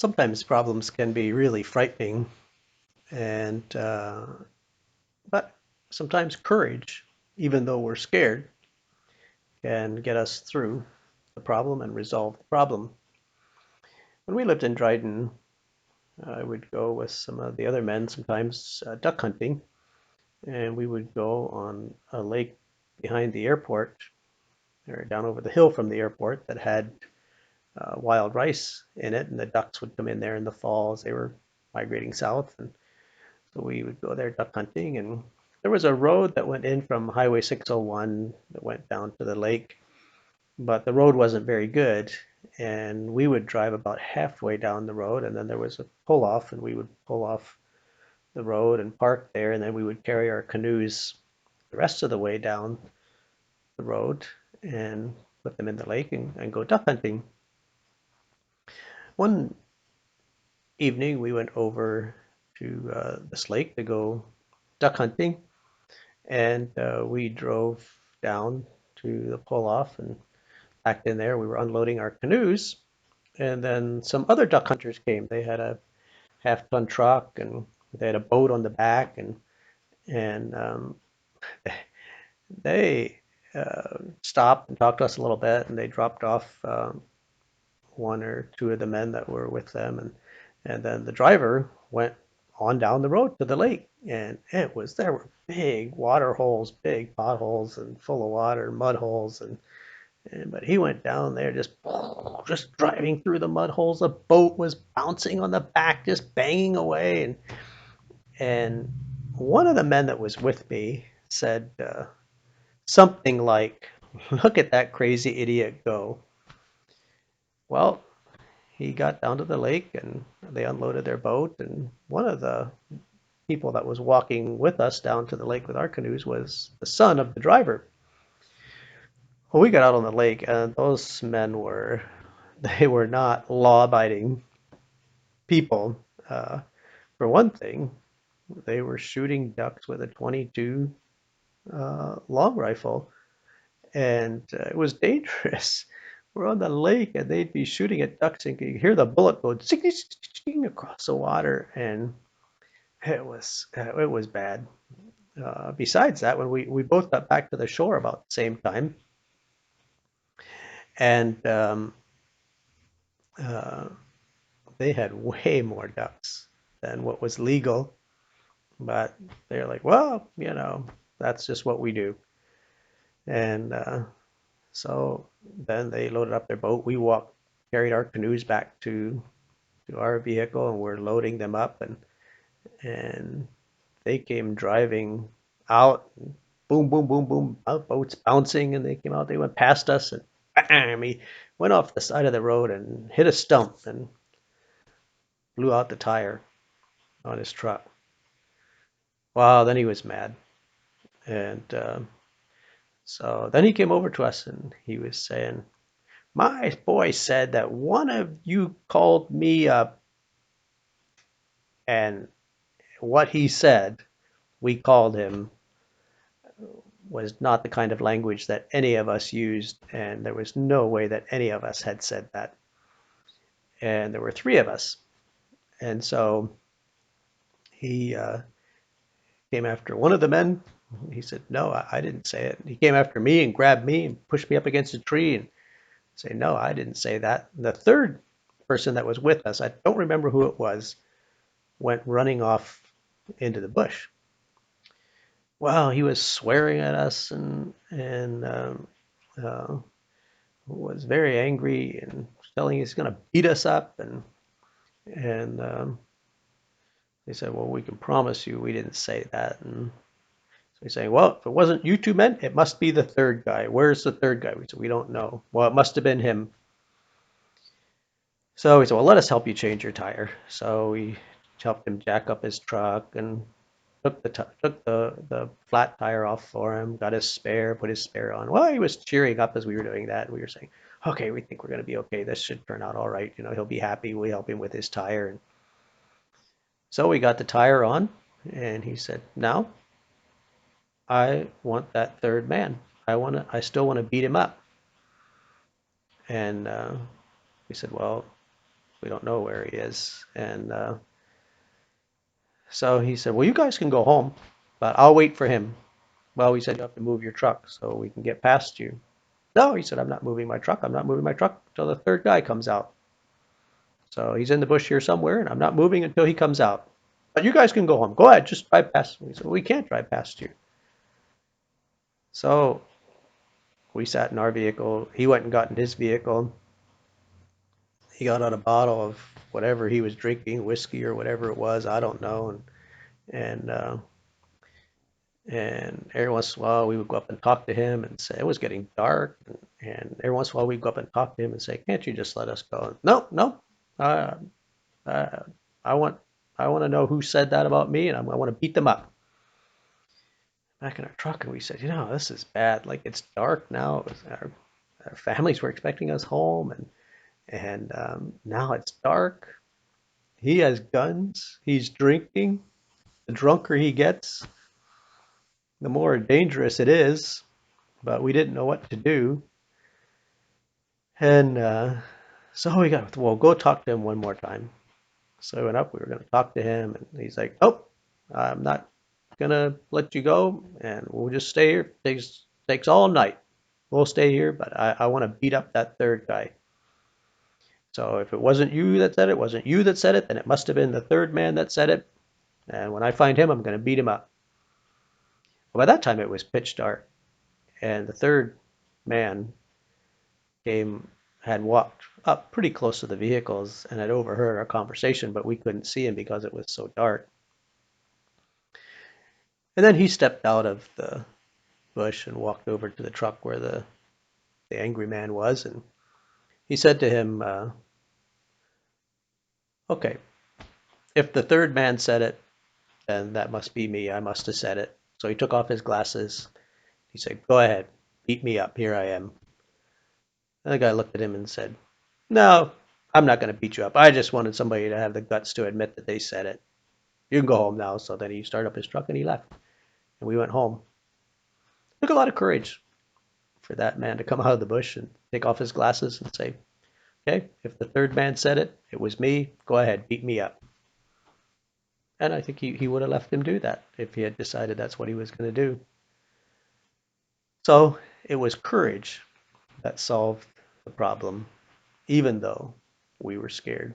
Sometimes problems can be really frightening, and but sometimes courage, even though we're scared, can get us through the problem and resolve the problem. When we lived in Dryden, I would go with some of the other men sometimes duck hunting, and we would go on a lake behind the airport or down over the hill from the airport that had wild rice in it, and the ducks would come in there in the fall as they were migrating south, and so we would go there duck hunting. And there was a road that went in from Highway 601 that went down to the lake, but the road wasn't very good. And we would drive about halfway down the road, and then there was a pull off, and we would pull off the road and park there, and then we would carry our canoes the rest of the way down the road and put them in the lake and go duck hunting. One evening, we went over to this lake to go duck hunting, and we drove down to the pull off and back in there. We were unloading our canoes, and then some other duck hunters came. They had a half-ton truck, and they had a boat on the back, and they stopped and talked to us a little bit, and they dropped off one or two of the men that were with them, and then the driver went on down the road to the lake, and there were big water holes, big potholes, and full of water, mud holes, and but he went down there just driving through the mud holes. The boat was bouncing on the back, just banging away, and one of the men that was with me said something like, "Look at that crazy idiot go." Well, he got down to the lake and they unloaded their boat. And one of the people that was walking with us down to the lake with our canoes was the son of the driver. Well, we got out on the lake, and those men they were not law-abiding people. For one thing, they were shooting ducks with a 22 long rifle, and it was dangerous. We're on the lake, and they'd be shooting at ducks, and you hear the bullet go zing, zing, across the water, and it was bad. Besides that, when we both got back to the shore about the same time, and uh, they had way more ducks than what was legal, but they're like, well, that's just what we do. And so then they loaded up their boat. We carried our canoes back to our vehicle, and we're loading them up, and they came driving out. And boom, boom, boom, boom, our boats bouncing, and they came out. They went past us, and bam, he went off the side of the road and hit a stump and blew out the tire on his truck. Wow, then he was mad. And so then he came over to us and he was saying, my boy said that one of you called me up, and what he said, we called him, was not the kind of language that any of us used, and there was no way that any of us had said that. And there were three of us. And so he came after one of the men. He said, no, I didn't say it. He came after me and grabbed me and pushed me up against a tree and say, no, I didn't say that. And the third person that was with us, I don't remember who it was, went running off into the bush. Well, he was swearing at us and was very angry and telling he's going to beat us up. And they said, well, we can promise you we didn't say that. And so he's saying, well, if it wasn't you two men, it must be the third guy. Where's the third guy? We said, we don't know. Well, it must have been him. So he said, well, let us help you change your tire. So we helped him jack up his truck and took the flat tire off for him, got his spare, put his spare on. Well, he was cheering up as we were doing that. We were saying, okay, we think we're going to be okay. This should turn out all right. He'll be happy. We help him with his tire. And so we got the tire on, and he said, now I want that third man. I still want to beat him up. And we said, well, We don't know where he is. And so he said, well, you guys can go home, but I'll wait for him. Well, we said, you have to move your truck so we can get past you. No, he said, I'm not moving my truck. I'm not moving my truck until the third guy comes out. So he's in the bush here somewhere, and I'm not moving until he comes out. But you guys can go home. Go ahead, just drive past me. We said, we can't drive past you. So we sat in our vehicle. He went and got in his vehicle. He got out a bottle of whatever he was drinking, whiskey or whatever it was. I don't know. And and every once in a while we would go up and talk to him and say it was getting dark. And every once in a while we'd go up and talk to him and say, "Can't you just let us go?" No, no. Uh, uh, I want I want to know who said that about me, and I want to beat them up. Back in our truck, and we said, this is bad. Like it's dark now. Our families were expecting us home, and now it's dark. He has guns. He's drinking. The drunker he gets, the more dangerous it is. But we didn't know what to do, and so we got well. Go talk to him one more time. So I went up. We were going to talk to him, and he's like, "Nope, I'm not gonna let you go, and we'll just stay here. Takes all night. We'll stay here, but I want to beat up that third guy. So if it wasn't you that said it, wasn't you that said it, then it must have been the third man that said it. And when I find him, I'm going to beat him up." Well, by that time, it was pitch dark, and the third man came, had walked up pretty close to the vehicles and had overheard our conversation, but we couldn't see him because it was so dark. And then he stepped out of the bush and walked over to the truck where the angry man was, and he said to him, "Okay, if the third man said it, then that must be me. I must have said it." So he took off his glasses. He said, "Go ahead, beat me up. Here I am." And the guy looked at him and said, "No, I'm not going to beat you up. I just wanted somebody to have the guts to admit that they said it. You can go home now." So then he started up his truck and he left. And we went home. It took a lot of courage for that man to come out of the bush and take off his glasses and say, "Okay, if the third man said it, it was me. Go ahead, beat me up." And I think he would have left him do that if he had decided that's what he was going to do. So it was courage that solved the problem, even though we were scared.